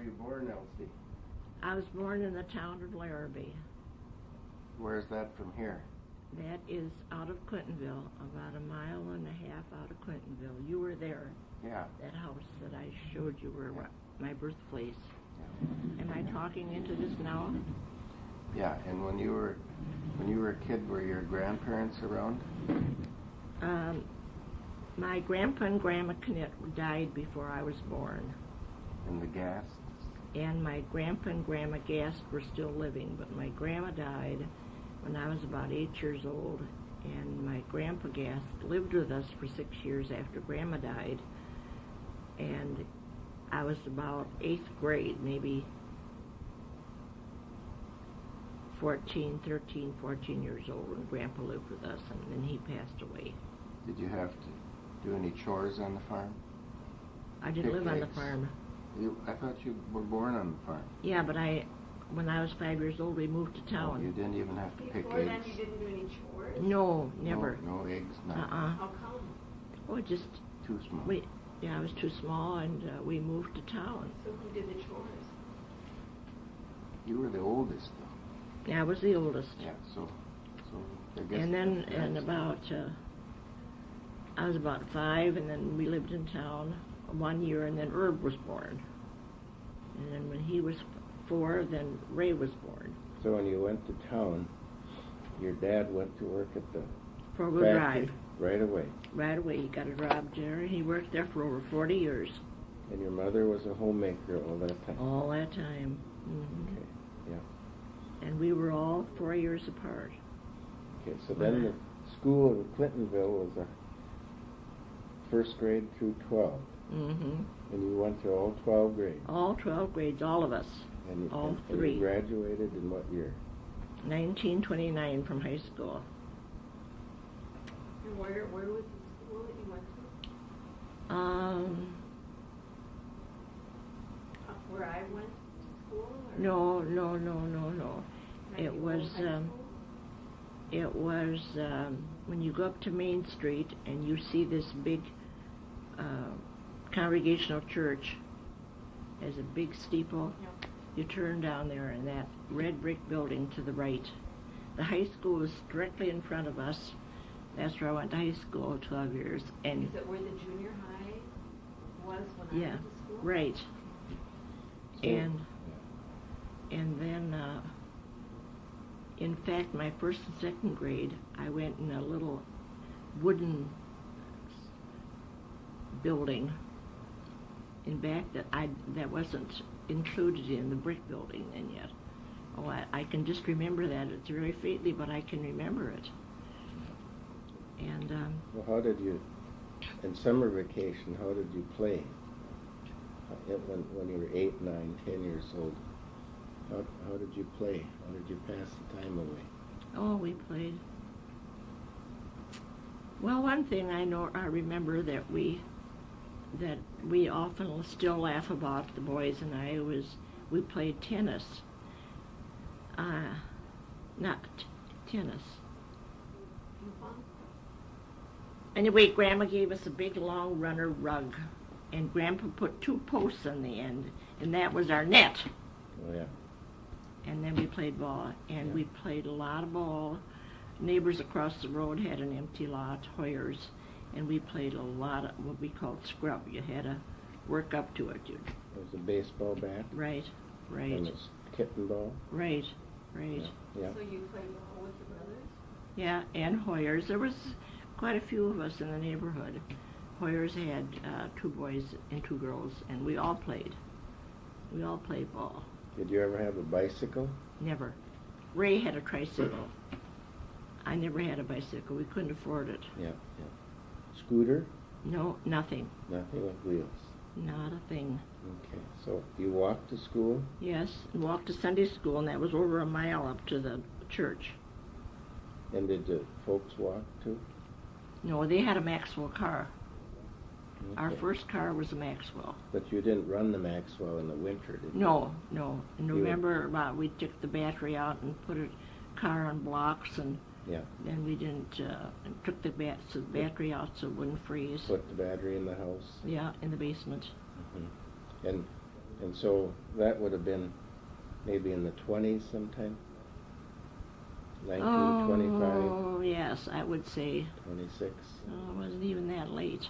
you born, Elsie? I was born in the town of Larrabee. Where's that from here? That is out of Clintonville, about 1.5 miles out of Clintonville. You were there. Yeah. That house that I showed you were my birthplace. Yeah. Am I talking into this now? Yeah, and when you were a kid, were your grandparents around? My grandpa and grandma Behnke-Nead died before I was born. And the Gasts? And my grandpa and grandma Gast were still living, but my grandma died when I was about 8 years old, and my grandpa Gast lived with us for 6 years after grandma died, and I was about 8th grade, maybe 13, 14 years old, and grandpa lived with us, and then he passed away. Did you have to do any chores on the farm? I didn't live on the farm. I thought you were born on the farm. Yeah, but when I was 5 years old, we moved to town. Oh, you didn't even have to pick eggs? Before then you didn't do any chores? No, never. No eggs, nothing? Uh-uh. How come? Oh, just... Too small? I was too small, and we moved to town. So who did the chores? You were the oldest, though. Yeah, I was the oldest. Yeah, so I guess... And then, I was about 5, and then we lived in town 1 year, and then Herb was born. And then when he was 4, then Ray was born. So when you went to town, your dad went to work at the 4-wheel factory drive. right away? Right away. He got a job there. He worked there for over 40 years. And your mother was a homemaker all that time? All that time. Mm-hmm. Okay, yeah. And we were all 4 years apart. Okay, so then the school in Clintonville was a first grade through 12. Mm-hmm. And you went to all 12 grades? All 12 grades, all of us. All 3. And you graduated in what year? 1929 from high school. And where was the school that you went to? Where I went to school? Or? No. It was when you go up to Main Street and you see this big Congregational church. There's a big steeple. Yeah. You turn down there in that red brick building to the right. The high school is directly in front of us. That's where I went to high school 12 years. And is it where the junior high was when I went to school? Right. So, and then, in fact, my first and second grade, I went in a little wooden building in back that wasn't included in the brick building then yet. Oh, I can just remember that. It's very faintly, but I can remember it. And well, how did you, in summer vacation, how did you play? When you were 8, 9, 10 years old, how did you play? How did you pass the time away? Oh, we played. Well, one thing I remember that we often still laugh about, the boys and I, was we played tennis. Not tennis. Anyway, Grandma gave us a big long runner rug, and Grandpa put 2 posts on the end, and that was our net. Oh, yeah. And then we played ball, and we played a lot of ball. Neighbors across the road had an empty lot, Hoyers, and we played a lot of what we called scrub. You had to work up to it. It was a baseball bat? Right. And it's kitten ball? Right. Yeah. So you played ball with your brothers? Yeah, and Hoyers. There was quite a few of us in the neighborhood. Hoyers had 2 boys and 2 girls, and we all played. We all played ball. Did you ever have a bicycle? Never. Ray had a tricycle. I never had a bicycle. We couldn't afford it. Yeah. Scooter? No, nothing. Nothing with wheels? Not a thing. Okay, so you walked to school? Yes, and walked to Sunday school, and that was over 1 mile up to the church. And did the folks walk too? No, they had a Maxwell car. Okay. Our first car was a Maxwell. But you didn't run the Maxwell in the winter, did you? No. In November, we took the battery out and put a car on blocks, and then we didn't, took the battery out so it wouldn't freeze. Put the battery in the house? Yeah, in the basement. Mm-hmm. And And so that would have been maybe in the 20s sometime? 1925? Oh, yes, I would say. 26? Oh, it wasn't even that late.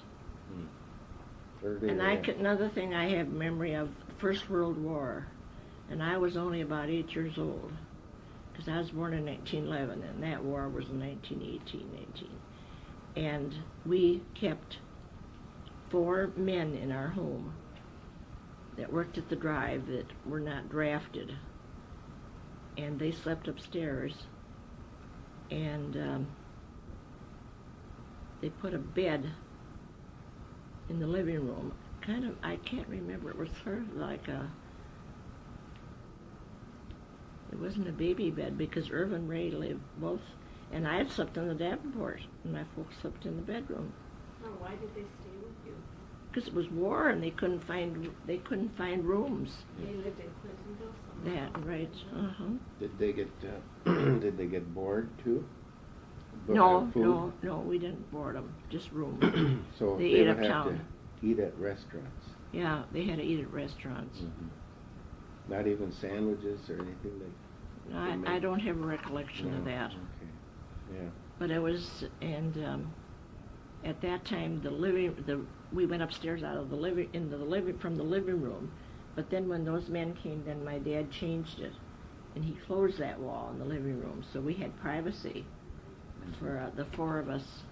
Early And there. another thing I have memory of, First World War. And I was only about 8 years old. Because I was born in 1911, and that war was in 1918. And we kept 4 men in our home that worked at the drive that were not drafted. And they slept upstairs. And they put a bed in the living room. Kind of, I can't remember, it was sort of like it wasn't a baby bed because Irv and Ray lived both, and I had slept on the Davenport, and my folks slept in the bedroom. Oh, why did they stay with you? Because it was war and they couldn't find rooms. They lived in Clintonville somewhere. That right. Did they get bored too? No, we didn't board them, just rooms. So they they ate would have uptown. to eat at restaurants. Yeah, they had to eat at restaurants. Not even sandwiches or anything like. I don't have a recollection of that. Okay. Yeah. But it was, and at that time we went upstairs from the living room. But then when those men came, then my dad changed it, and he closed that wall in the living room, so we had privacy for the 4 of us,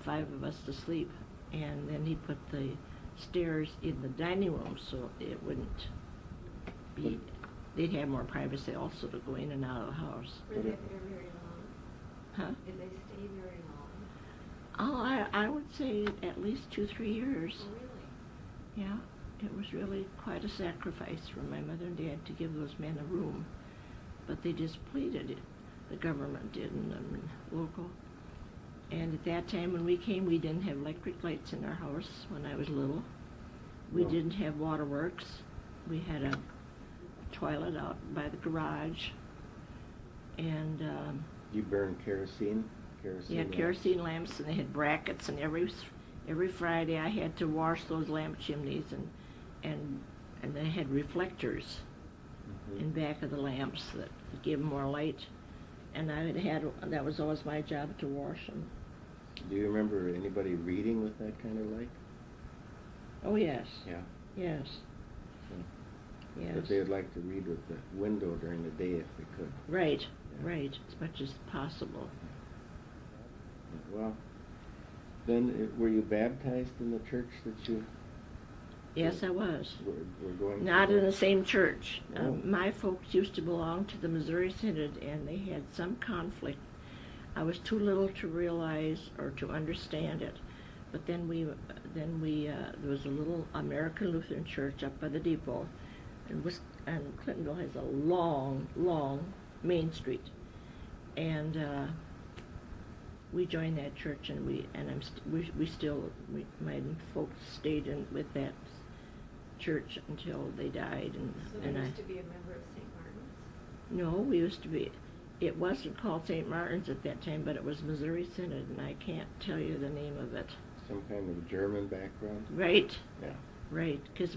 5 of us to sleep. And then he put the stairs in the dining room so it wouldn't be. They'd have more privacy also to go in and out of the house. Were they there very long? Huh? Did they stay very long? Oh, I would say at least 2-3 years. Oh, really? Yeah, it was really quite a sacrifice for my mother and dad to give those men a room, but they just pleaded it. The government did, and local. And at that time when we came, we didn't have electric lights in our house when I was little. We didn't have waterworks. We had a toilet out by the garage. And you burned kerosene? Yeah, kerosene lamps, and they had brackets, and every Friday I had to wash those lamp chimneys, and they had reflectors in back of the lamps that gave them more light. And that was always my job to wash them. Do you remember anybody reading with that kind of light? Oh, yes. Yeah. Yes. Yes. But they'd like to read with the window during the day if they could. Right, Yeah. right, as much as possible. Well, then were you baptized in the church that you Yes, I was. were going Not to? in the same church. Oh. My folks used to belong to the Missouri Synod, and they had some conflict. I was too little to realize or to understand it. But then there was a little American Lutheran church up by the depot, and Clintonville has a long, long main street, and we joined that church, and my folks stayed with that church until they died. So they used to be a member of St. Martin's? No, we used to be. It wasn't called St. Martin's at that time, but it was Missouri Synod, and I can't tell you the name of it. Some kind of German background? Right. Yeah. Right, because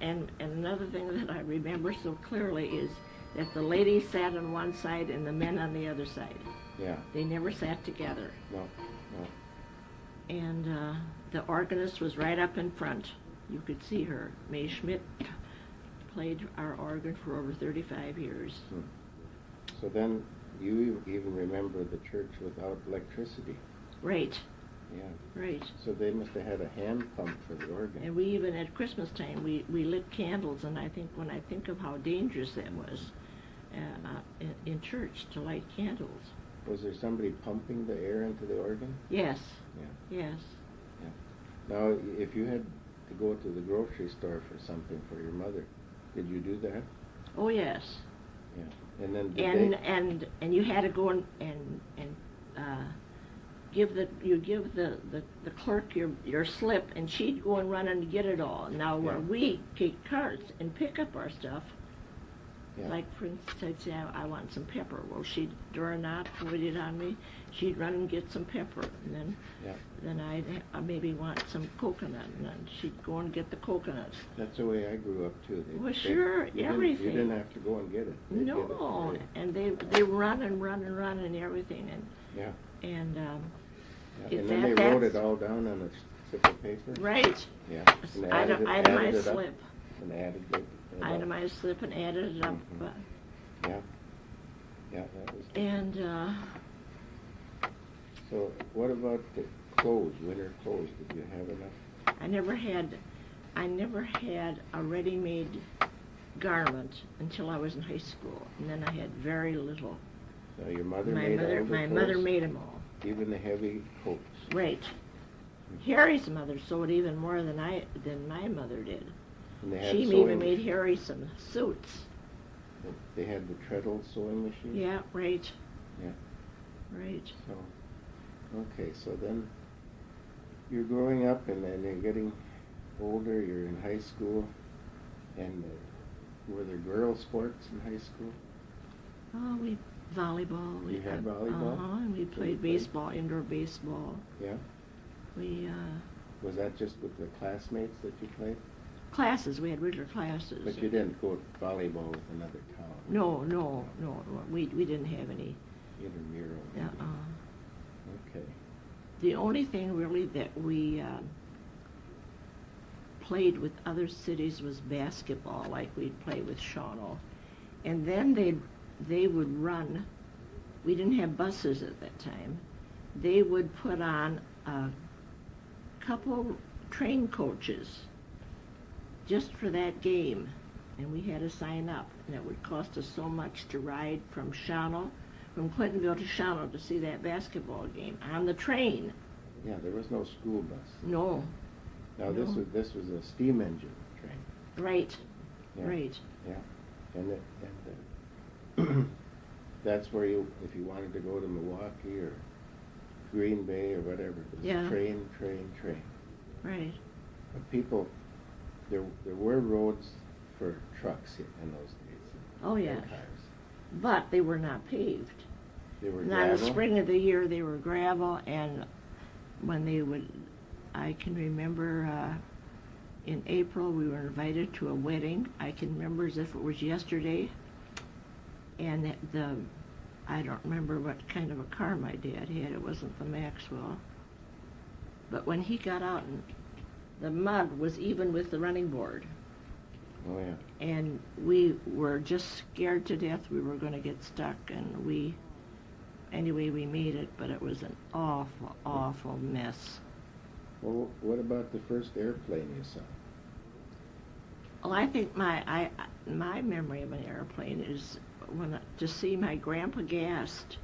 and another thing that I remember so clearly is that the ladies sat on one side and the men on the other side. Yeah. They never sat together. No. And the organist was right up in front. You could see her. May Schmidt played our organ for over 35 years. So then you even remember the church without electricity. Right. Yeah. Right. So they must have had a hand pump for the organ. And we even at Christmas time we lit candles, and when I think of how dangerous that was in church to light candles. Was there somebody pumping the air into the organ? Yes. Yeah. Yes. Yeah. Now, if you had to go to the grocery store for something for your mother, did you do that? Oh yes. Yeah. And then and you had to go and give the clerk your slip, and she'd go and run and get it all. Now when we take carts and pick up our stuff, Yeah. Like, for instance, I'd say, I want some pepper. Well, she'd, during that, put it on me, she'd run and get some pepper. And then Yeah. then I'd maybe want some coconut, and then she'd go and get the coconut. That's the way I grew up too. Well, sure, everything. You didn't have to go and get it. They'd No, get it for you. and they run and run and run and everything, and Yeah. and Yeah. And then they wrote it all down on a slip of paper. right. Yeah. And Itemized it up slip. And added it. Itemized slip and added it up. Mhm. Yeah. Yeah, that was. And So what about the clothes, winter clothes? Did you have enough? I never had a ready-made garment until I was in high school, and then I had very little. So your mother My made mother, all the my clothes? mother made them all. Even the heavy coats? Right. Harry's mother sewed even more than my mother did. And they had She sewing even made machines? Harry some suits. They had the treadle sewing machine? Yeah, right. Yeah. Right. So, okay, so then you're growing up and then you're getting older, you're in high school, and were there girl sports in high school? Oh, volleyball. You had volleyball? And we So you played played? baseball, indoor baseball. Yeah? We, Was that just with the classmates that you played? classes, we had regular classes. But you didn't go to volleyball with another town? No, we didn't have any. Intramural? Okay. The only thing really that we played with other cities was basketball, like we'd play with Shawano. And then they would run, we didn't have buses at that time, they would put on a couple train coaches just for that game. And we had to sign up, and it would cost us so much to ride from Clintonville to Shawano to see that basketball game on the train. Yeah, there was no school bus. No. Now No. this was a steam engine train. Right. Yeah. Right. Yeah, and that's where if you wanted to go to Milwaukee or Green Bay or whatever, it was Yeah. train. Right. But people, there were roads for trucks in those days. Oh, yeah. And cars. But they were not paved. They were Now, in the gravel. spring of the year, they were gravel, and when they would, I can remember in April, we were invited to a wedding. I can remember as if it was yesterday. And I don't remember what kind of a car my dad had. It wasn't the Maxwell. But when he got out, and the mud was even with the running board. Oh yeah. And we were just scared to death we were going to get stuck, and anyway, we made it, but it was an awful, awful mess. Well, what about the first airplane you saw? Well, I think my memory of an airplane is to see my grandpa Gast,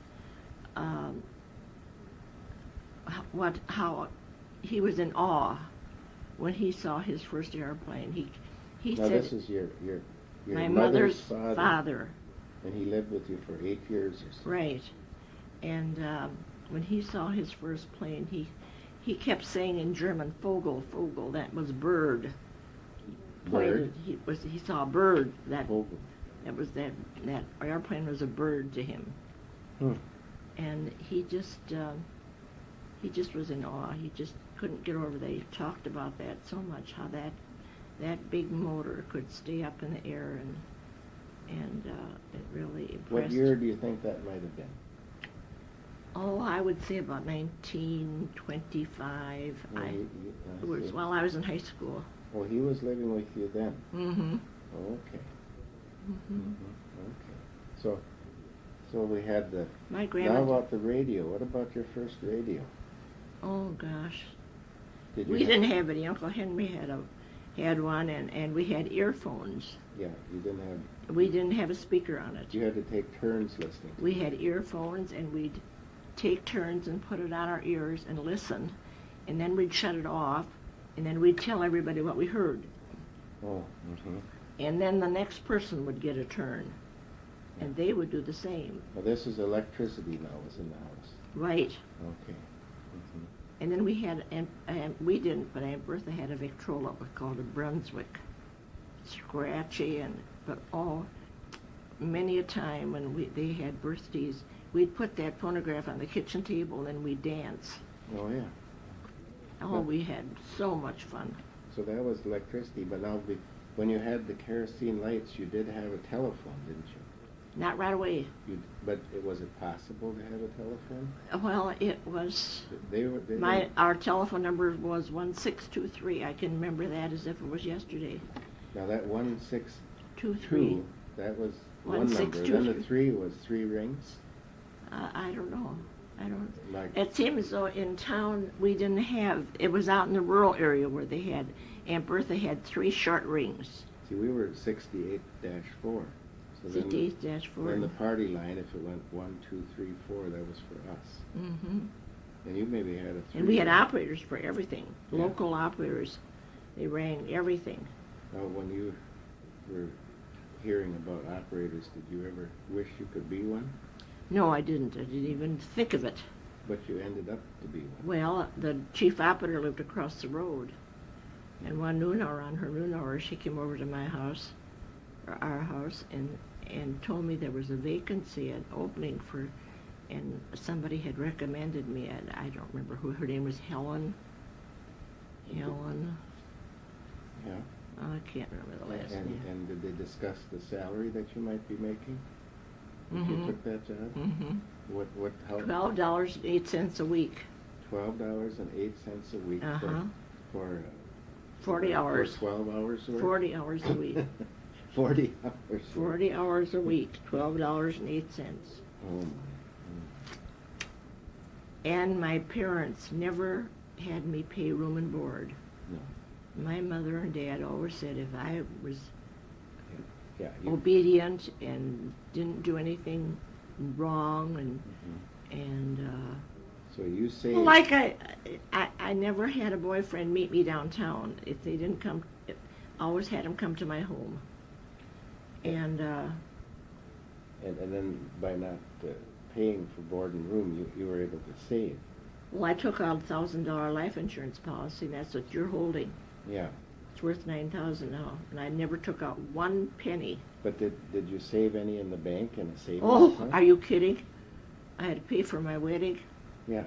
how he was in awe when he saw his first airplane. He Now said, this is your my mother's mother's father. And he lived with you for 8 years or so. Right. And when he saw his first plane, he kept saying in German, Vogel, Vogel, that was bird. Bird? He saw a bird. Vogel. That airplane was a bird to him. Hmm. And he just was in awe. He just couldn't get over that. He talked about that so much, how that big motor could stay up in the air, and it really impressed. What year do you think that might have been? Oh, I would say about 1925. It was while I was in high school. Well, he was living with you then. Mm-hmm. Okay. Okay. So we had My Now grandma. about the radio. What about your first radio? Oh gosh. Did you We didn't have any. Uncle Henry had one, and we had earphones. Yeah, you didn't have. We didn't have a speaker on it. You had to take turns listening. We had earphones, and we'd take turns and put it on our ears and listen, and then we'd shut it off, and then we'd tell everybody what we heard. Oh. Mm-hmm. And then the next person would get a turn, and they would do the same. Well, this is electricity now. Is in the house. Right. Okay. Mm-hmm. And then we had, and we didn't, but Aunt Bertha had a Victrola called a Brunswick. Scratchy, but many a time when they had birthdays, we'd put that phonograph on the kitchen table and we'd dance. Oh, yeah. Oh, we had so much fun. So that was electricity, but now when you had the kerosene lights, you did have a telephone, didn't you? Not right away. But was it possible to have a telephone? Well, it was. They Our telephone number was 1623. I can remember that as if it was yesterday. Now that 162, 23. that was one number. Then the 3 was 3 rings. I don't know. I don't. Like, It seems as though in town we didn't have. It was out in the rural area where they had. Aunt Bertha had 3 short rings. see, we were at 68-4. So then 68-4. Then the party line, if it went 1, 2, 3, 4, that was for us. Mm-hmm. And you maybe had a 3. And we had operators for everything. Yeah. Local operators. They rang everything. Now, when you were hearing about operators, did you ever wish you could be one? No, I didn't. I didn't even think of it. But you ended up to be one. Well, the chief operator lived across the road. And one noon hour, on her noon hour, she came over to my house, or our house, and told me there was a vacancy, an opening for, and somebody had recommended me, and I don't remember who, her name was Helen. Helen. Yeah. I can't remember the last name. And did they discuss the salary that you might be making? If Mm-hmm. you took that job? Mm-hmm. How? $12.08 a week. $12.08 a week Uh-huh. for 40 hours. For 12 hours work? 40 hours a week. 40 hours. 40 hours a week, $12.08. Oh my. And my parents never had me pay room and board. No. My mother and dad always said if I was Yeah. obedient and didn't do anything wrong So you say. like I never had a boyfriend meet me downtown. If they didn't come, always had them come to my home. And then by not paying for board and room, you were able to save. well, I took out a $1,000 life insurance policy. And that's what you're holding. Yeah. It's worth $9,000 now, and I never took out 1 penny. But did you save any in the bank in a savings Oh, account? are you kidding? I had to pay for my wedding. Yeah.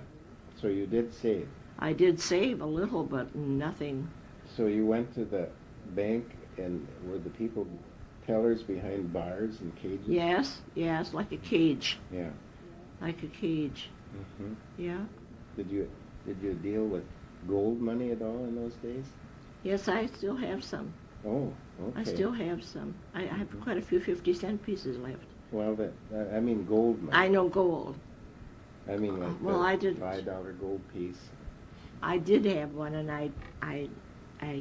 So you did save. I did save a little, but nothing. So you went to the bank, and were the people tellers behind bars and cages? Yes, like a cage. Yeah. Like a cage. Mm-hmm. Yeah. Did you deal with gold money at all in those days? Yes, I still have some. Oh, okay. I still have some. I have quite a few 50-cent pieces left. Well, I mean gold money. I know gold. I mean like Well, the I did- $5 gold piece. I did have one, and I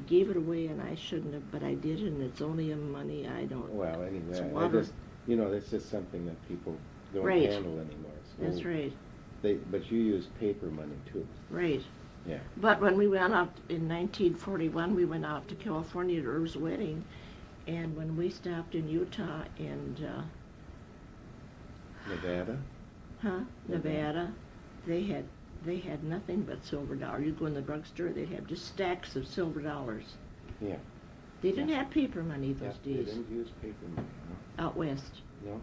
gave it away, and I shouldn't have, but I did, and it's only a money. I don't. Well, It's anyway, I water. just, that's just something that people don't Right. handle anymore. It's That's gold. right. But you use paper money too. Right. Yeah. But when we went out in 1941, we went out to California to Earl's wedding, and when we stopped in Utah and Nevada? Nevada, they had nothing but silver dollars. You'd go in the drugstore, they'd have just stacks of silver dollars. Yeah. They didn't have paper money those They days didn't use paper money, no? out west. No.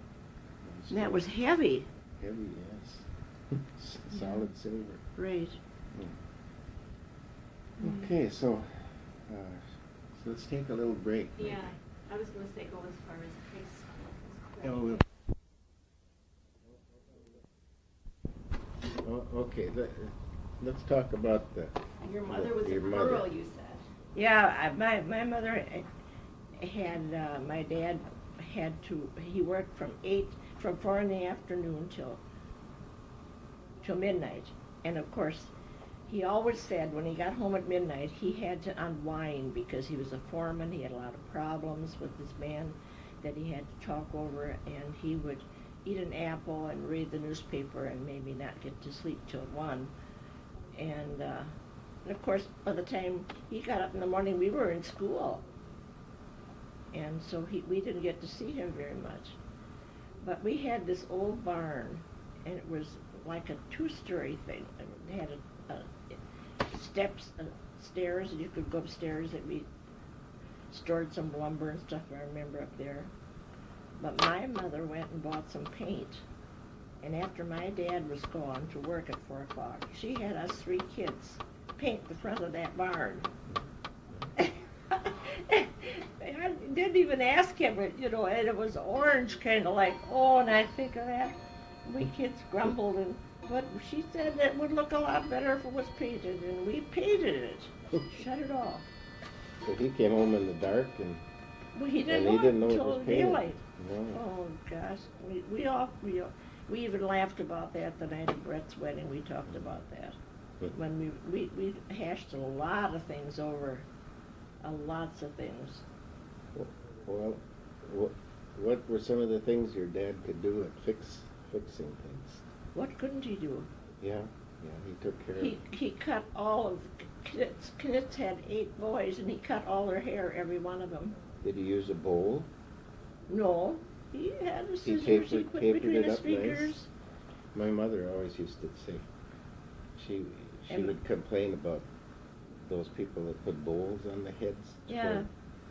And that was heavy. Heavy, yes. Solid silver. Right. Okay, so let's take a little break. Yeah, I was going to say go as far as Chris. Yeah, okay, let's talk about Your mother was your a mother. girl, you said. Yeah, my mother had, my dad had to, he worked from 4 in the afternoon till midnight. And of course, he always said when he got home at midnight, he had to unwind because he was a foreman. He had a lot of problems with this man that he had to talk over, and he would eat an apple and read the newspaper and maybe not get to sleep till 1. And of course, by the time he got up in the morning, we were in school. And so we didn't get to see him very much. But we had this old barn, and it was like a 2-story thing. It had stairs, and you could go upstairs, and we stored some lumber and stuff, I remember, up there. But my mother went and bought some paint. And after my dad was gone to work at 4 o'clock, she had us 3 kids paint the front of that barn. I didn't even ask him, and it was orange, kind of like, and I think of that. We kids grumbled, but she said it would look a lot better if it was painted, and we painted it. Shut it off. So he came home in the dark, and Well, he didn't know it until daylight. No. Oh gosh, we even laughed about that the night of Brett's wedding. We talked about that when we hashed a lot of things over, lots of things. Well, what were some of the things your dad could do at fixing things? What couldn't he do? Yeah, he took care of it. He cut all of Knit's. Knit's had 8 boys, and he cut all their hair, every one of them. Did he use a bowl? No, he had the He scissors. He put tapered between it the up speakers. nice. My mother always used to say she would complain about those people that put bowls on the heads. Yeah.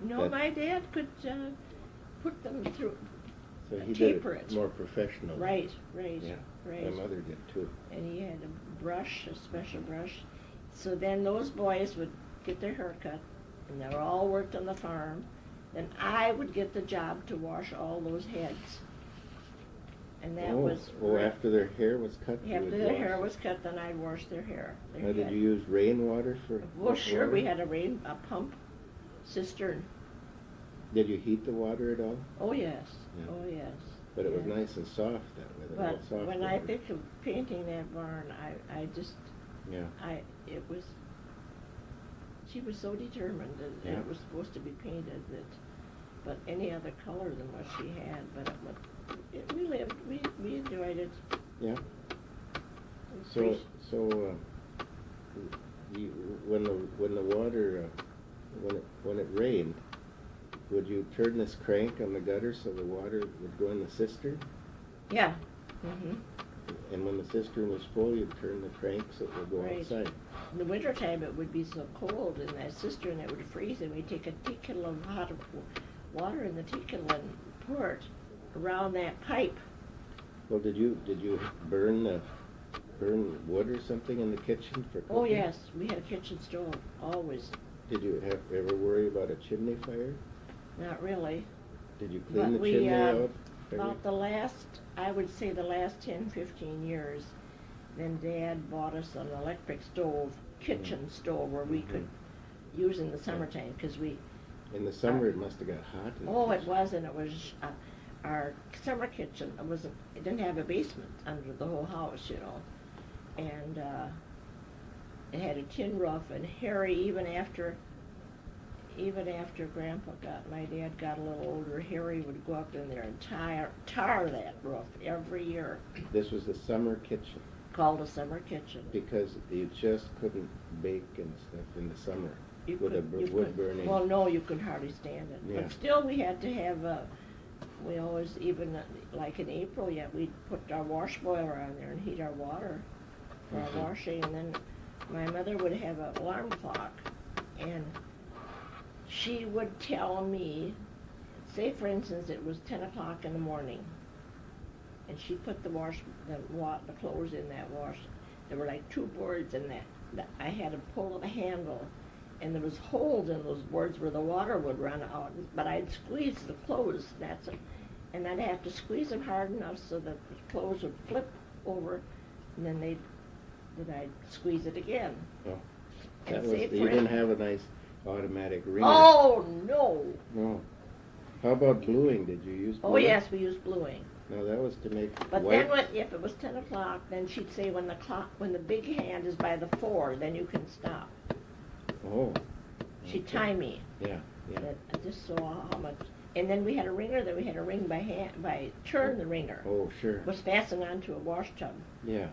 No, my dad could put them through. So he taper did it it. more professional. Right. Yeah. Right. My mother did too. And he had a brush, a special brush. So then those boys would get their hair cut, and they were all worked on the farm. Then I would get the job to wash all those heads. And that was... after their hair was cut? After their hair was cut, then I'd wash their hair. Now, did you use rainwater for... Well, sure, water? we had a pump cistern. Did you heat the water at all? Oh, yes. Yeah. Oh, yes. But it was Yeah. nice and soft that way. But soft when water. I think of painting that barn, I just... Yeah. It was... She was so determined that it was supposed to be painted but any other color than what she had. But we lived, we enjoyed it. Yeah. It was So when the water when it rained, would you turn this crank on the gutter so the water would go in the cistern? Yeah. Mm-hmm. And when the cistern was full, you'd turn the crank so it would go Right. outside. In the wintertime, it would be so cold in that cistern it would freeze, and we'd take a tea kettle of hot water in the tea kettle and pour it around that pipe. Well, did you burn wood or something in the kitchen for cooking? Oh, yes. We had a kitchen stove, always. Did you ever worry about a chimney fire? Not really. Did you clean But the we, chimney out? About I would say the last 10, 15 years, then Dad bought us an electric stove, kitchen stove, where we could use in the summertime, because In the summer, it must have got hot. it was, and it was our summer kitchen. It didn't have a basement under the whole house, and it had a tin roof. And Harry, even after my dad got a little older, Harry would go up in there and tar that roof every year. This was the summer kitchen. Called a summer kitchen. Because you just couldn't bake and stuff in the summer with wood burning. Well, no, you could hardly stand it. Yeah. But still, we had to have we always, even like in April, we'd put our wash boiler on there and heat our water for our washing. And then my mother would have an alarm clock, and she would tell me, say for instance, it was 10 o'clock in the morning, and she put the clothes in that wash. There were like 2 boards in that. I had to pull the handle, and there was holes in those boards where the water would run out. But I'd squeeze the clothes, and I'd have to squeeze them hard enough so that the clothes would flip over, and then I'd squeeze it again. Oh, And you didn't have a nice automatic wringer. Oh no! No. How about bluing? Did you use bluing? Oh yes, we used bluing. No, that was to make But white. then if it was 10 o'clock, then she'd say when the big hand is by the 4, then you can stop. Oh. She'd tie me. Yeah. I just saw how much. And then we had a wringer that we had to wring by hand, turn the wringer. Oh, sure. It was fastened onto a wash tub. Yeah.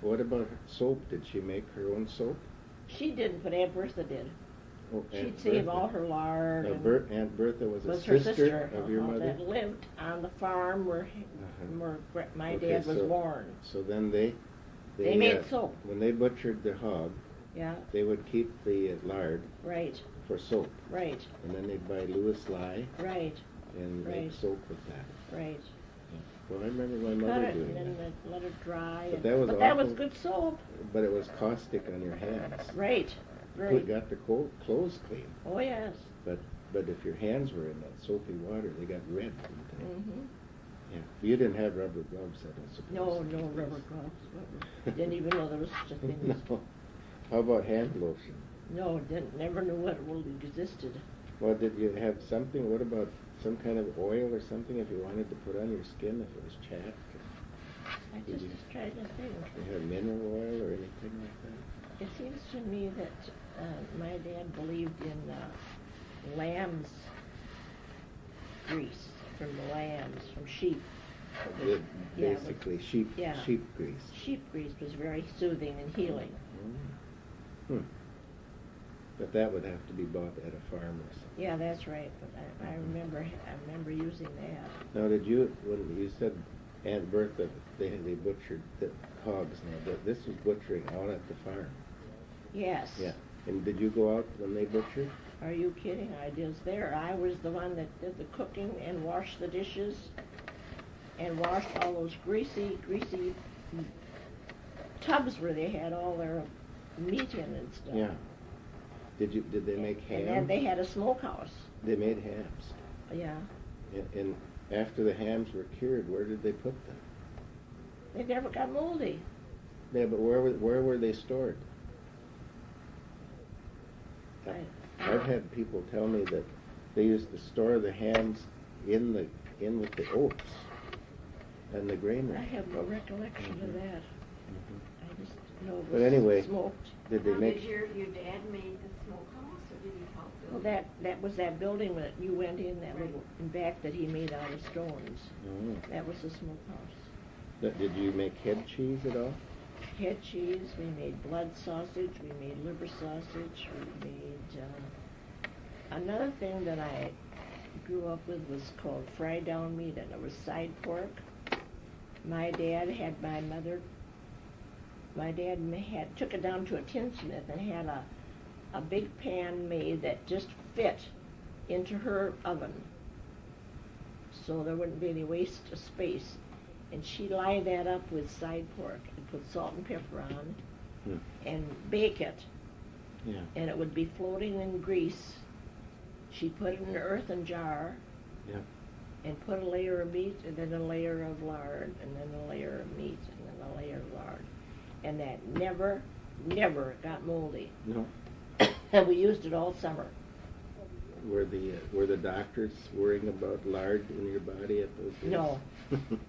What about soap? Did she make her own soap? She didn't, but Aunt Bertha did. Oh, She'd Aunt save Bertha. all her lard. Aunt Bertha was a her sister of your mother? that lived on the farm where my dad was born. So then they made soap. When they butchered the hog, Yeah. they would keep the lard Right. for soap. Right. And then they'd buy Lewis lye. Right. and Right. make soap with that. Right. Well, I remember my Cut mother it doing and that. then let it dry. But that was that was awful. good soap. But it was caustic on your hands. Right. It Right. got the clothes clean. Oh yes. But if your hands were in that soapy water, they got red. Didn't they? Mhm. Yeah. You didn't have rubber gloves, I don't suppose. No rubber gloves. Didn't even know there was such a thing. No. How about hand lotion? No, never knew what existed. Well, did you have something? What about some kind of oil or something if you wanted to put on your skin if it was chapped? I Did just you- tried to think. Did you have mineral oil or anything like that? It seems to me that my dad believed in lamb's grease from the lambs, from sheep. It Yeah, it basically, sheep yeah. grease. Sheep grease was very soothing and healing. But that would have to be bought at a farm or something. Yeah, that's right. But I remember using that. Now, when you said Aunt Bertha, they butchered the hogs now, but this was butchering out at the farm. Yes. Yeah. And did you go out when they butchered? Are you kidding? I was there. I was the one that did the cooking and washed the dishes and washed all those greasy tubs where they had all their meat in and stuff. Yeah. Did they make ham? And then they had a smokehouse. They made hams. Yeah. And after the hams were cured, where did they put them? They never got moldy. Yeah, but where were they stored? I've had people tell me that they used to store the hams in with the oats and the grain. I have no recollection of that. Mhm. I just know it was But anyway, smoked. Did they Now, make? did your dad made the smokehouse, or did he help build Well, it? that was that building that you went in, that little in back that he made out of stones. Oh. That was the smokehouse. Did you make head cheese at all? Head cheese, we made blood sausage, we made liver sausage, we made, another thing that I grew up with was called fried down meat, and it was side pork. My dad took it down to a tinsmith and had a big pan made that just fit into her oven, so there wouldn't be any waste of space. And she'd line that up with side pork and put salt and pepper on and bake it. Yeah. And it would be floating in grease. She'd put it in an earthen jar Yeah. and put a layer of meat and then a layer of lard and then a layer of meat and then a layer of lard. And that never got moldy. No. And we used it all summer. Were the doctors worrying about lard in your body at those days? No.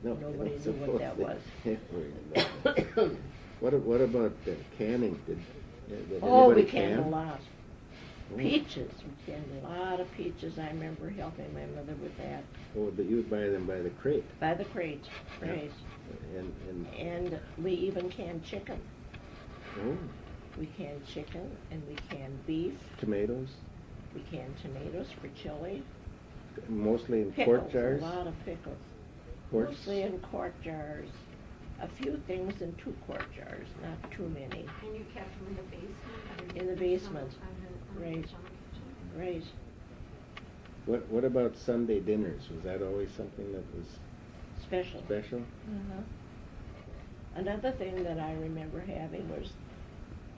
No. Nobody knew what that was. They worried about that. What about canning? Did Oh, we anybody canned a can? lot. Oh. Peaches. We canned a lot of peaches. I remember helping my mother with that. Oh, but you would buy them by the crate. By the crate, Yeah. right. And And we even canned chicken. oh, We canned chicken and we canned beef. tomatoes, We canned tomatoes for chili. mostly in Pickles, quart jars. a lot of pickles. Quarts? Mostly in quart jars. A few things in 2-quart jars, not too many. And you kept them in the basement? In the basement. Right. Right. What about Sunday dinners? Was that always something that was Special. special? Uh-huh. Another thing that I remember having was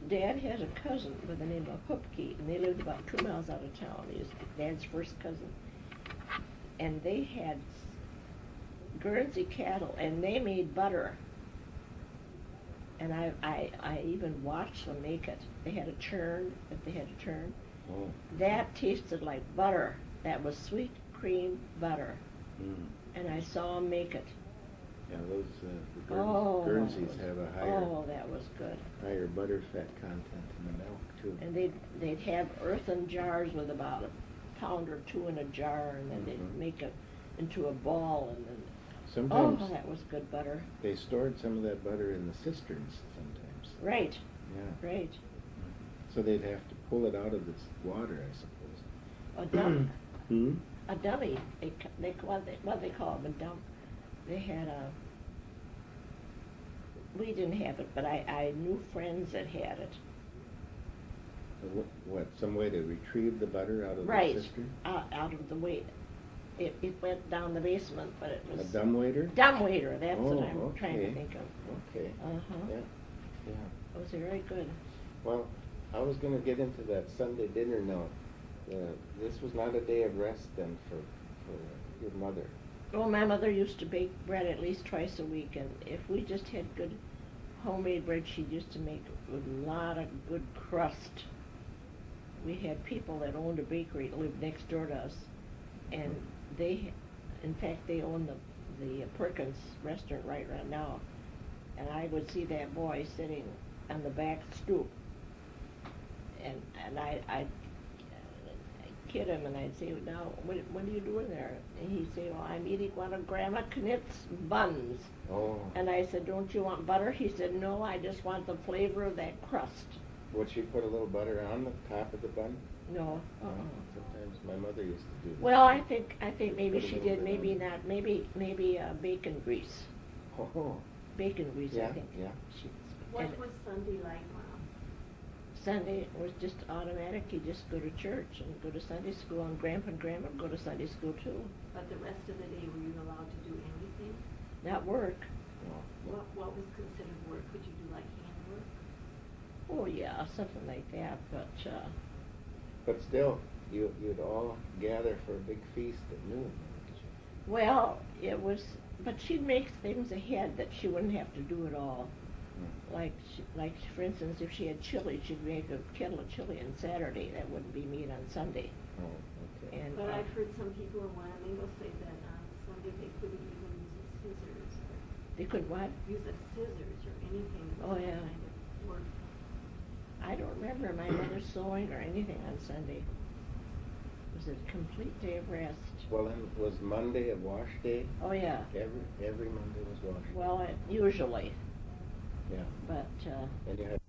Dad had a cousin by the name of Hoopke, and they lived about 2 miles out of town. He was Dad's first cousin. And they had Guernsey cattle, and they made butter. And I even watched them make it. They had a churn, that they had to turn. Oh. That tasted like butter. That was sweet cream butter. Mm. And I saw them make it. Yeah, those the Oh, Guernseys have a that was good. higher butter fat content in the milk too. And they'd have earthen jars with about a pound or 2 in a jar, and then they'd Mhm. make it into a ball, and then Sometimes that was good butter. they stored some of that butter in the cisterns sometimes. Right, Yeah. right. So they'd have to pull it out of this water, I suppose. A dump, Hmm? a dummy. What they call them, a dump. They had we didn't have it, but I knew friends that had it. What? Some way to retrieve the butter out of Right, the cistern? out of the way. it went down the basement, but it A was dumbwaiter? dumbwaiter. That's Oh, what I'm trying to okay. think of. Okay. Uh-huh. Yeah. It was very good. Well, I was going to get into that Sunday dinner now. This was not a day of rest then for your mother. Well, my mother used to bake bread at least twice a week, and if we just had good homemade bread, she used to make a lot of good crust. We had people that owned a bakery that lived next door to us, and in fact, they own the Perkins restaurant right now. And I would see that boy sitting on the back stoop, and I'd kid him, and I'd say, now, what are you doing there? And he'd say, well, I'm eating one of Grandma Knit's buns. Oh. And I said, don't you want butter? He said, no, I just want the flavor of that crust. Would she put a little butter on the top of the bun? No. Sometimes my mother used to do that. Well, I think maybe Put a she little did, bit maybe on. not. Maybe bacon grease. Oh. Bacon grease, Yeah, I think. yeah. What And was Sunday like, Mom? Sunday was just automatic. You just go to church and go to Sunday school, and Grandpa and Grandma go to Sunday school too. But the rest of the day, were you allowed to do anything? Not work. No. What was considered work? Could you do like handwork? Oh yeah, something like that. But still, you'd all gather for a big feast at noon. Well, it was. But she'd make things ahead that she wouldn't have to do it all. Like for instance, if she had chili, she'd make a kettle of chili on Saturday. That wouldn't be meat on Sunday. Oh, okay. And But I've heard some people in Wyoming will say that on Sunday they couldn't even use a scissors they couldn't what? or use a scissors or anything. Oh, yeah. Kind of work. I don't remember my mother sewing or anything on Sunday. It was a complete day of rest. Well, then, was Monday a wash day? Oh yeah. Every Monday was wash day. Well, usually, Yeah. but And you had